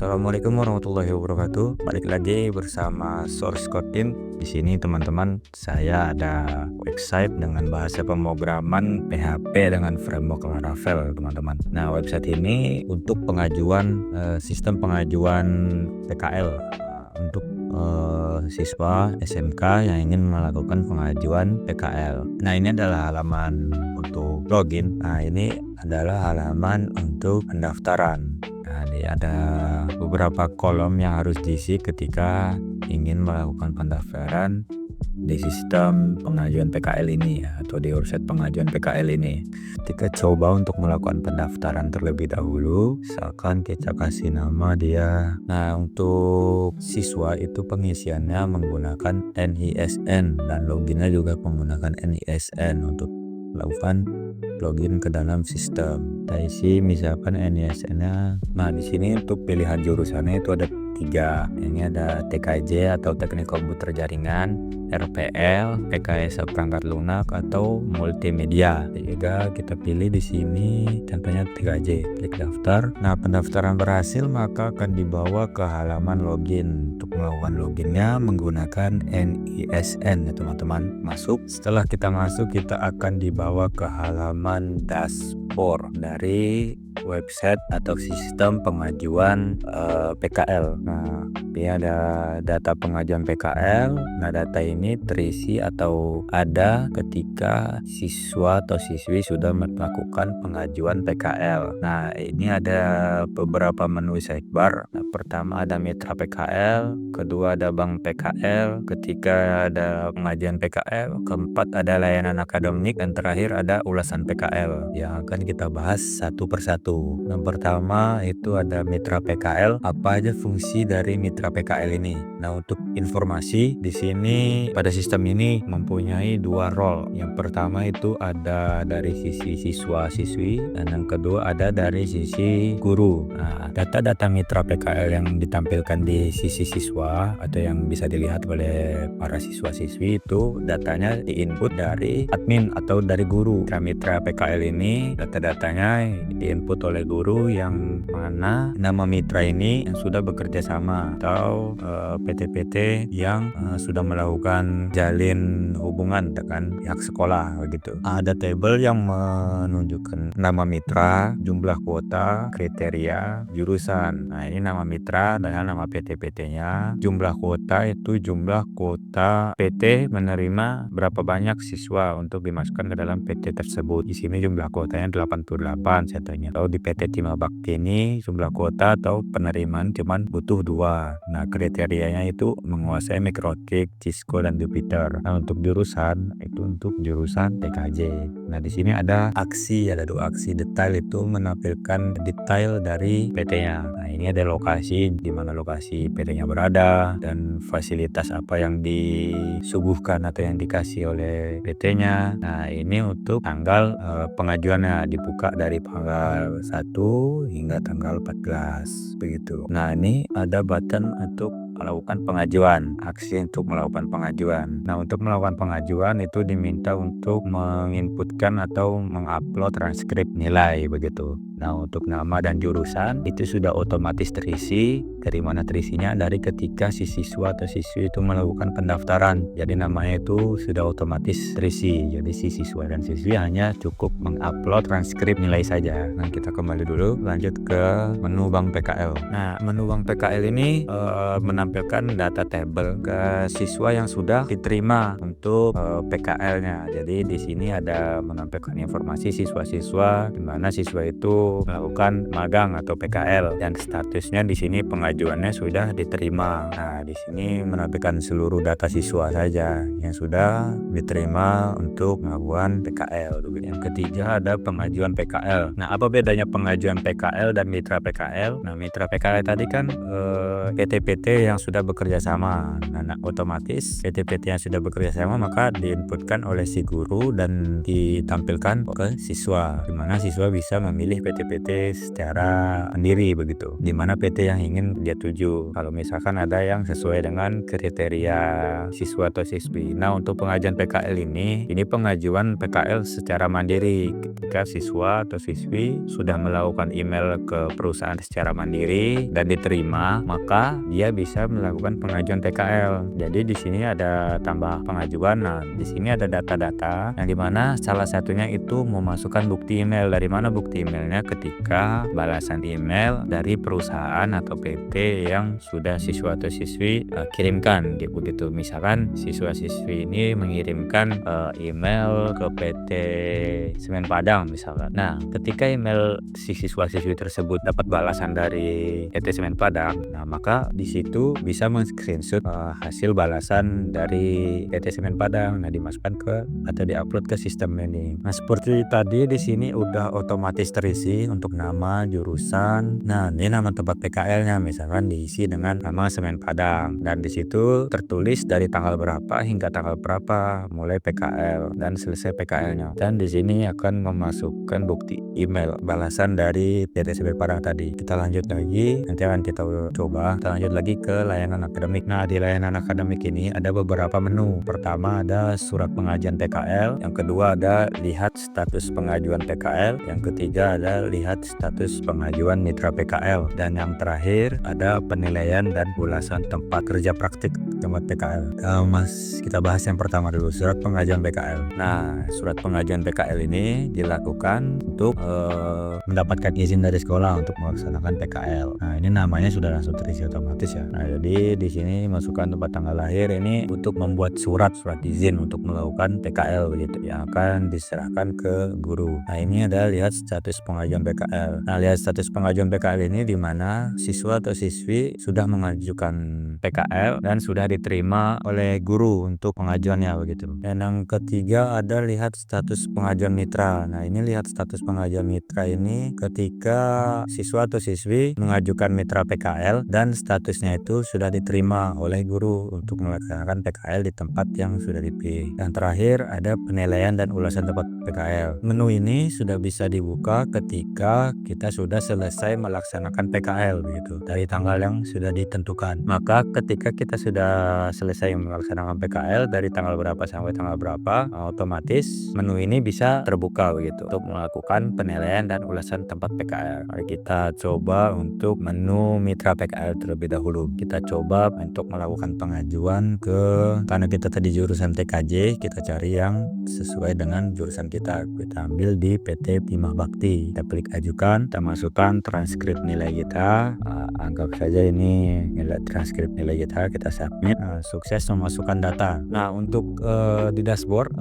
Assalamualaikum warahmatullahi wabarakatuh. Balik lagi bersama Source Coding. Di sini teman-teman, saya ada website dengan bahasa pemrograman PHP dengan framework Laravel, teman-teman. Nah, website ini untuk pengajuan sistem pengajuan PKL untuk siswa SMK yang ingin melakukan pengajuan PKL. Nah, ini adalah halaman untuk login. Nah, ini adalah halaman untuk pendaftaran. Nah, ini ada beberapa kolom yang harus diisi ketika ingin melakukan pendaftaran di sistem pengajuan PKL ini atau di website pengajuan PKL ini. Ketika coba untuk melakukan pendaftaran terlebih dahulu, misalkan kita kasih nama dia. Nah, untuk siswa itu pengisiannya menggunakan NISN dan loginnya juga menggunakan NISN untuk melakukan login ke dalam sistem. Kita isi misalkan NISN-nya. Nah, di sini untuk pilihan jurusannya itu ada 3. Ini ada TKJ atau Teknik Komputer Jaringan, RPL, PKS perangkat lunak atau multimedia. Jika kita pilih di sini contohnya TKJ, klik daftar. Nah, pendaftaran berhasil maka akan dibawa ke halaman login. Untuk melakukan loginnya menggunakan NISN ya teman-teman. Masuk. Setelah kita masuk, kita akan dibawa ke halaman dashboard dari website atau sistem pengajuan PKL. Nah, ini ada data pengajuan PKL. Nah, data ini terisi atau ada ketika siswa atau siswi sudah melakukan pengajuan PKL. Nah, ini ada beberapa menu sidebar. Nah, pertama ada mitra PKL, kedua ada bank PKL, ketiga ada pengajuan PKL, keempat ada layanan akademik, dan terakhir ada ulasan PKL yang akan kita bahas satu persatu. Yang pertama itu ada mitra PKL. Apa aja fungsi dari mitra PKL ini? Nah, untuk informasi di sini pada sistem ini mempunyai 2 role. Yang pertama itu ada dari sisi siswa-siswi dan yang kedua ada dari sisi guru. Nah, data-data mitra PKL yang ditampilkan di sisi siswa atau yang bisa dilihat oleh para siswa-siswi itu datanya diinput dari admin atau dari guru. Mitra PKL ini data-datanya diinput oleh guru yang mana nama mitra ini yang sudah bekerja sama atau PT-PT yang sudah melakukan jalin hubungan dengan pihak sekolah begitu. Ada tabel yang menunjukkan nama mitra, jumlah kuota, kriteria, jurusan. Nah, ini nama mitra dan nama PT-PT-nya. Jumlah kuota itu jumlah kuota PT menerima berapa banyak siswa untuk dimasukkan ke dalam PT tersebut. Di sini jumlah kuotanya 88 contohnya. Atau di PT Timah Bakti ini jumlah kuota atau penerimaan cuman butuh 2. Nah, kriterianya itu menguasai Mikrotik, Cisco, dan Jupiter. Nah, untuk jurusan itu untuk jurusan TKJ. Nah, di sini ada aksi, ada 2 aksi. Detail itu menampilkan detail dari PT-nya. Nah, ini ada lokasi, di mana lokasi PT-nya berada dan fasilitas apa yang disuguhkan atau yang dikasih oleh PT-nya. Nah, ini untuk tanggal pengajuannya dibuka dari tanggal 1 hingga tanggal 14 begitu. Nah, ini ada button untuk melakukan pengajuan, aksi untuk melakukan pengajuan. Nah, untuk melakukan pengajuan itu diminta untuk menginputkan atau mengupload transkrip nilai begitu. Nah, untuk nama dan jurusan itu sudah otomatis terisi. Dari mana terisinya? Dari ketika si siswa atau siswi itu melakukan pendaftaran. Jadi namanya itu sudah otomatis terisi. Jadi si siswa dan siswi hanya cukup mengupload transkrip nilai saja. Nah, kita kembali dulu lanjut ke menu bank PKL. Nah, menu bank PKL ini menampilkan data table ke siswa yang sudah diterima untuk PKL-nya. Jadi di sini ada menampilkan informasi siswa-siswa di mana siswa itu melakukan magang atau PKL dan statusnya di sini pengajuannya sudah diterima. Nah, di sini menampilkan seluruh data siswa saja yang sudah diterima untuk melakukan PKL. Yang ketiga ada pengajuan PKL. Nah, apa bedanya pengajuan PKL dan mitra PKL? Nah, mitra PKL tadi kan PT-PT yang sudah bekerja sama. Nah, otomatis PT-PT yang sudah bekerja sama maka diinputkan oleh si guru dan ditampilkan ke siswa, di mana siswa bisa memilih PT PT-PT secara mandiri begitu, di mana PT yang ingin dia tuju. Kalau misalkan ada yang sesuai dengan kriteria siswa atau siswi. Nah, untuk pengajuan PKL ini pengajuan PKL secara mandiri. Ketika siswa atau siswi sudah melakukan email ke perusahaan secara mandiri dan diterima, maka dia bisa melakukan pengajuan PKL. Jadi di sini ada tambah pengajuan. Nah, di sini ada data-data yang dimana salah satunya itu memasukkan bukti email. Dari mana bukti emailnya? Ketika balasan email dari perusahaan atau PT yang sudah siswa atau siswi kirimkan gitu. Misalkan siswa siswi ini mengirimkan email ke PT Semen Padang misalkan. Nah, ketika email si siswa siswi tersebut dapat balasan dari PT Semen Padang, nah maka di situ bisa men-screenshot hasil balasan dari PT Semen Padang. Nah, dimasukkan ke atau diupload ke sistem ini. Nah, seperti tadi di sini udah otomatis terisi untuk nama, jurusan. Nah, ini nama tempat PKL-nya misalkan diisi dengan nama Semen Padang, dan di situ tertulis dari tanggal berapa hingga tanggal berapa mulai PKL dan selesai PKL-nya. Dan di sini akan memasukkan bukti email balasan dari PT Semen Padang tadi. Kita lanjut lagi, nanti akan kita coba. Kita lanjut lagi ke layanan akademik. Nah, di layanan akademik ini ada beberapa menu. Pertama ada surat pengajuan PKL, yang kedua ada lihat status pengajuan PKL, yang ketiga ada lihat status pengajuan mitra PKL, dan yang terakhir ada penilaian dan ulasan tempat kerja praktik tempat PKL. Kita bahas yang pertama dulu, surat pengajuan PKL. Nah, surat pengajuan PKL ini dilakukan untuk mendapatkan izin dari sekolah untuk melaksanakan PKL. Nah, ini namanya sudah langsung terisi otomatis ya. Nah, jadi di sini masukkan tempat tanggal lahir, ini untuk membuat surat izin untuk melakukan PKL begitu, yang akan diserahkan ke guru. Nah, ini adalah lihat status pengajuan PKL. Nah, lihat status pengajuan PKL ini di mana siswa atau siswi sudah mengajukan PKL dan sudah diterima oleh guru untuk pengajuannya begitu. Dan yang ketiga ada lihat status pengajuan mitra. Nah, ini lihat status pengajuan mitra ini ketika siswa atau siswi mengajukan mitra PKL dan statusnya itu sudah diterima oleh guru untuk melaksanakan PKL di tempat yang sudah dipilih. Yang terakhir ada penilaian dan ulasan tempat PKL. Menu ini sudah bisa dibuka ketika kita sudah selesai melaksanakan PKL begitu, dari tanggal yang sudah ditentukan. Maka ketika kita sudah selesai melaksanakan PKL dari tanggal berapa sampai tanggal berapa, otomatis menu ini bisa terbuka begitu untuk melakukan penilaian dan ulasan tempat PKL. Mari kita coba untuk menu mitra PKL terlebih dahulu. Kita coba untuk melakukan pengajuan karena kita tadi jurusan TKJ, kita cari yang sesuai dengan jurusan kita. Kita ambil di PT Timah Bakti. Kita klik ajukan, kita masukkan transkrip nilai kita. Anggap saja ini nilai transkrip nilai kita submit. Sukses memasukkan data. Nah, untuk di dashboard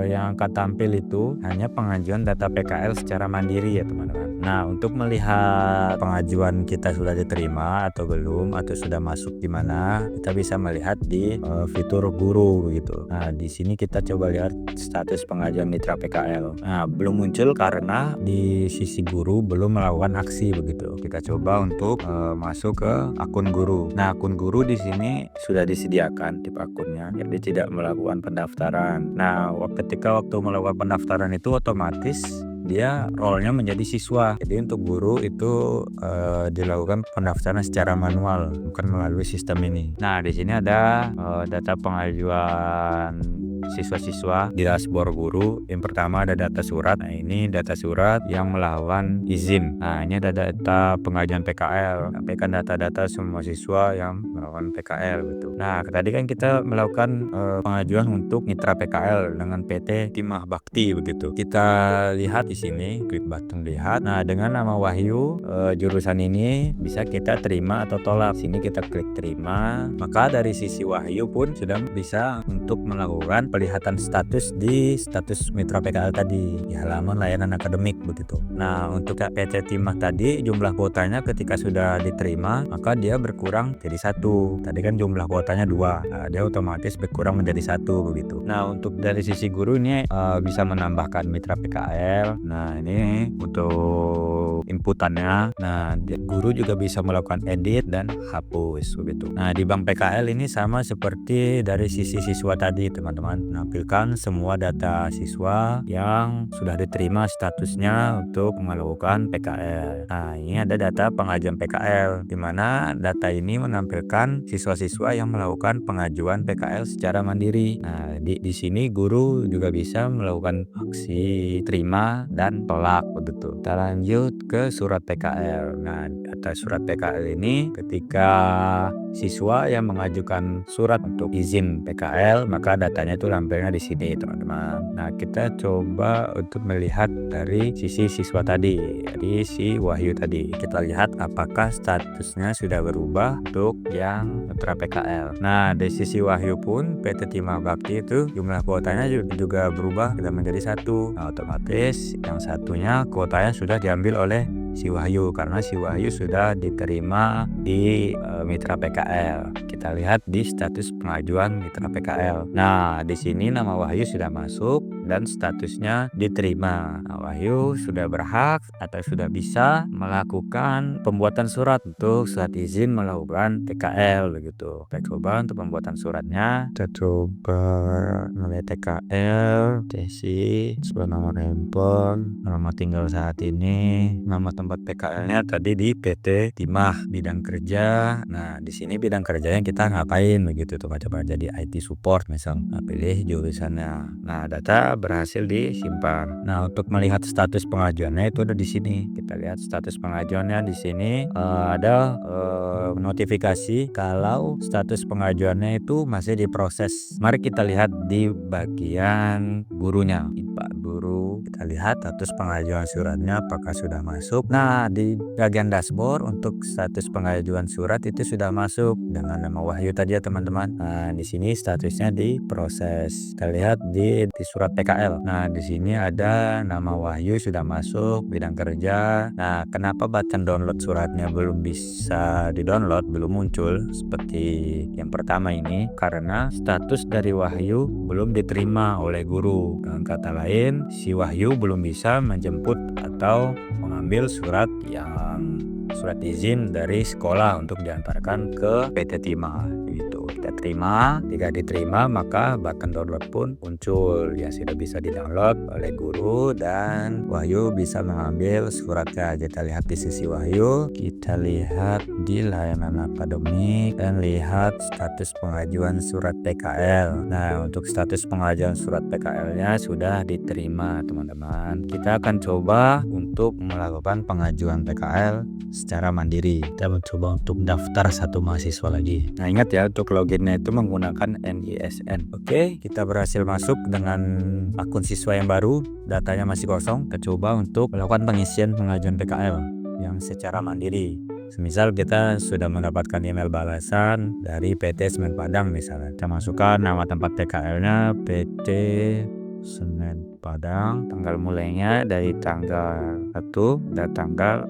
yang akan tampil itu hanya pengajuan data PKL secara mandiri ya teman-teman. Nah, untuk melihat pengajuan kita sudah diterima atau belum, atau sudah masuk di mana, kita bisa melihat di fitur guru gitu. Nah, di sini kita coba lihat status pengajuan mitra PKL. Nah, belum muncul karena di sisi guru belum melakukan aksi begitu. Kita coba untuk masuk ke akun guru. Nah, akun guru di sini sudah disediakan tip akunnya, jadi tidak melakukan pendaftaran. Nah, ketika waktu melakukan pendaftaran itu otomatis dia role-nya menjadi siswa. Jadi untuk guru itu dilakukan pendaftaran secara manual, bukan melalui sistem ini. Nah, di sini ada data pengajuan siswa-siswa di dashboard guru. Yang pertama ada data surat. Nah, ini data surat yang melawan izin. Nah, ini ada data pengajuan PKL. Sampaikan data-data semua siswa yang melakukan PKL gitu. Nah, tadi kan kita melakukan pengajuan untuk mitra PKL dengan PT Timah Bakti begitu. Kita lihat di sini, klik button lihat. Nah, dengan nama Wahyu, jurusan ini bisa kita terima atau tolak. Sini kita klik terima. Maka dari sisi Wahyu pun sudah bisa untuk melakukan pelihatan status di status mitra PKL tadi di halaman layanan akademik begitu. Nah, untuk PT Timah tadi jumlah kuotanya ketika sudah diterima maka dia berkurang jadi 1. Tadi kan jumlah kuotanya 2. Nah, dia otomatis berkurang menjadi 1 begitu. Nah, untuk dari sisi guru ini bisa menambahkan mitra PKL. Nah, ini untuk inputannya. Nah, guru juga bisa melakukan edit dan hapus begitu. Nah, di bank PKL ini sama seperti dari sisi siswa tadi teman-teman. teman-teman, menampilkan semua data siswa yang sudah diterima statusnya untuk melakukan PKL. Nah, ini ada data pengajuan PKL, di mana data ini menampilkan siswa-siswa yang melakukan pengajuan PKL secara mandiri. Nah, di sini guru juga bisa melakukan aksi terima dan tolak begitu. Kita lanjut ke surat PKL. Nah, data surat PKL ini ketika siswa yang mengajukan surat untuk izin PKL, maka datanya itu tampilnya di sini, teman-teman. Nah, kita coba untuk melihat dari sisi siswa tadi, jadi si Wahyu tadi. Kita lihat apakah statusnya sudah berubah untuk yang putra PKL. Nah, dari sisi Wahyu pun PT Timah Bakti itu jumlah kuotanya juga berubah sudah menjadi 1. Nah, otomatis yang satunya kuotanya sudah diambil oleh si Wahyu karena si Wahyu sudah diterima di mitra PKL. Kita lihat di status pengajuan mitra PKL. Nah, di sini nama Wahyu sudah masuk dan statusnya diterima. Nah, Wahyu sudah berhak atau sudah bisa melakukan pembuatan surat untuk surat izin melakukan PKL begitu. Kita coba untuk pembuatan suratnya. Kita coba melihat TKL, Desi, sebuah nomor handphone, nama tinggal saat ini, nama tempat PKL-nya tadi di PT Timah bidang kerja. Nah, di sini bidang kerjanya kita ngapain begitu tuh, coba jadi IT support misal. Nah, pilih jurusannya. Nah, data berhasil disimpan. Nah, untuk melihat status pengajuannya itu ada di sini. Kita lihat status pengajuannya di sini ada notifikasi kalau status pengajuannya itu masih diproses. Mari kita lihat di bagian gurunya. Pak Guru, kita lihat status pengajuan suratnya apakah sudah masuk. Nah, di bagian dashboard untuk status pengajuan surat itu sudah masuk dengan nama Wahyu tadi ya, teman-teman. Nah, di sini statusnya diproses. Kita lihat di surat PKL. Nah, di sini ada nama Wahyu sudah masuk bidang kerja. Nah, kenapa button download suratnya belum bisa di-download, belum muncul seperti yang pertama ini? Karena status dari Wahyu belum diterima oleh guru. Dengan kata lain, si Wahyu belum bisa menjemput atau mengambil surat izin dari sekolah untuk diantarkan ke PT Timah gitu. Kita terima, jika diterima maka button download pun muncul ya, sudah bisa di-download oleh guru dan Wahyu bisa mengambil suratnya. Kita lihat di sisi Wahyu, kita lihat di layanan akademik dan lihat status pengajuan surat PKL. Nah, untuk status pengajuan surat PKL-nya sudah diterima, teman-teman. Kita akan coba untuk melakukan pengajuan PKL secara mandiri. Kita mencoba untuk daftar satu mahasiswa lagi. Nah, ingat ya, untuk loginnya itu menggunakan NISN. Oke, kita berhasil masuk dengan akun siswa yang baru, datanya masih kosong. Kita coba untuk melakukan pengisian pengajuan PKL yang secara mandiri. Semisal kita sudah mendapatkan email balasan dari PT Semen Padang misalnya. Kita masukkan nama tempat PKL-nya PT Semen Padang, tanggal mulainya dari tanggal 1 dan tanggal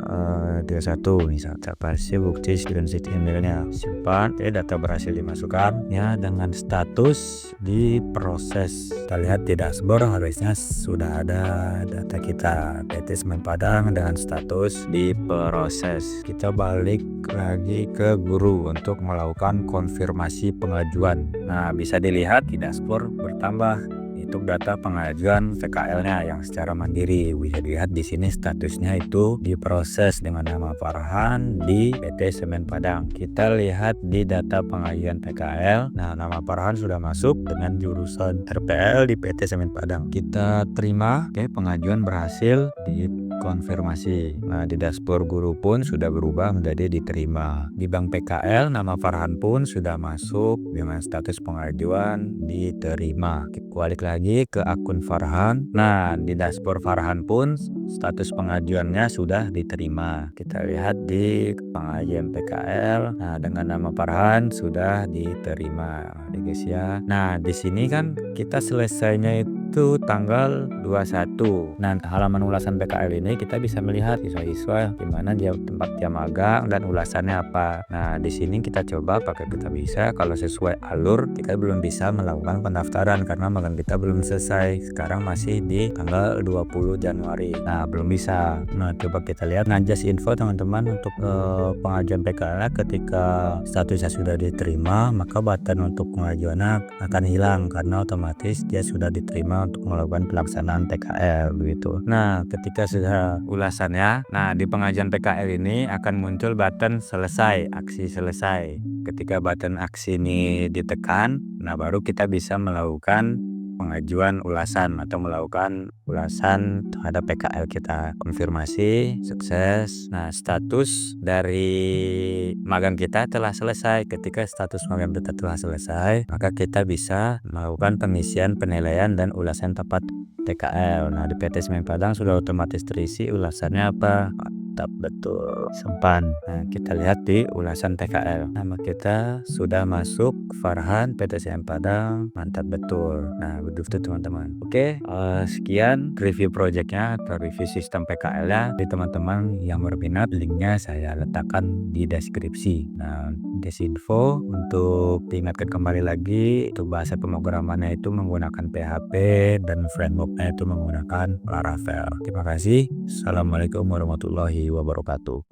21 misal. Kita pasti bukti screenshot emailnya, simpan. Data berhasil dimasukkan ya dengan status diproses. Kita lihat di dashboard harusnya sudah ada data kita PT Semen Padang dengan status diproses. Kita balik lagi ke guru untuk melakukan konfirmasi pengajuan. Nah, bisa dilihat di dashboard bertambah untuk data pengajuan PKL-nya yang secara mandiri. Bisa dilihat di sini statusnya itu diproses dengan nama Farhan di PT Semen Padang. Kita lihat di data pengajuan PKL. Nah, nama Farhan sudah masuk dengan jurusan RPL di PT Semen Padang. Kita terima, oke, pengajuan berhasil dikonfirmasi. Nah, di dashboard guru pun sudah berubah menjadi diterima. Di bank PKL nama Farhan pun sudah masuk dengan status pengajuan diterima. Kita balik lagi ke akun Farhan. Nah, di dashboard Farhan pun status pengajuannya sudah diterima. Kita lihat di pengajuan PKL. Nah, dengan nama Farhan sudah diterima, guys ya. Nah, di sini kan kita selesainya itu tanggal 21. Nah, halaman ulasan PKL ini kita bisa melihat siswa-siswa gimana dia tempat dia magang dan ulasannya apa. Nah, di sini kita coba pakai Kitabisa. Kalau sesuai alur, kita belum bisa melakukan pendaftaran karena magang kita belum selesai. Sekarang masih di tanggal 20 Januari. Nah, belum bisa. Nah, coba kita lihat Najas info teman-teman untuk pengajuan PKL ketika statusnya sudah diterima, maka button untuk pengajuannya akan hilang karena otomatis dia sudah diterima untuk melakukan pelaksanaan PKL begitu. Nah, ketika sudah ulasannya, nah di pengajuan PKL ini akan muncul button selesai, aksi selesai. Ketika button aksi ini ditekan, nah baru kita bisa melakukan pengajuan ulasan atau melakukan ulasan terhadap PKL kita. Konfirmasi sukses. Nah, status dari magang kita telah selesai. Ketika status magang kita telah selesai, maka kita bisa melakukan pengisian penilaian dan ulasan tepat PKL. Nah, di PT Semen Padang sudah otomatis terisi ulasannya apa? Mantap betul, sempan. Nah, kita lihat di ulasan PKL. Nama kita sudah masuk, Farhan, PT Semen Padang. Mantap betul. Nah, begitu teman-teman. Oke, sekian review projectnya atau review sistem PKL-nya. Di teman-teman yang berminat, linknya saya letakkan di deskripsi. Nah, desinfo untuk diingatkan kembali lagi, untuk bahasa pemrogramannya itu menggunakan PHP dan frameworknya itu menggunakan Laravel. Terima kasih. Assalamualaikum warahmatullahi wabarakatuh.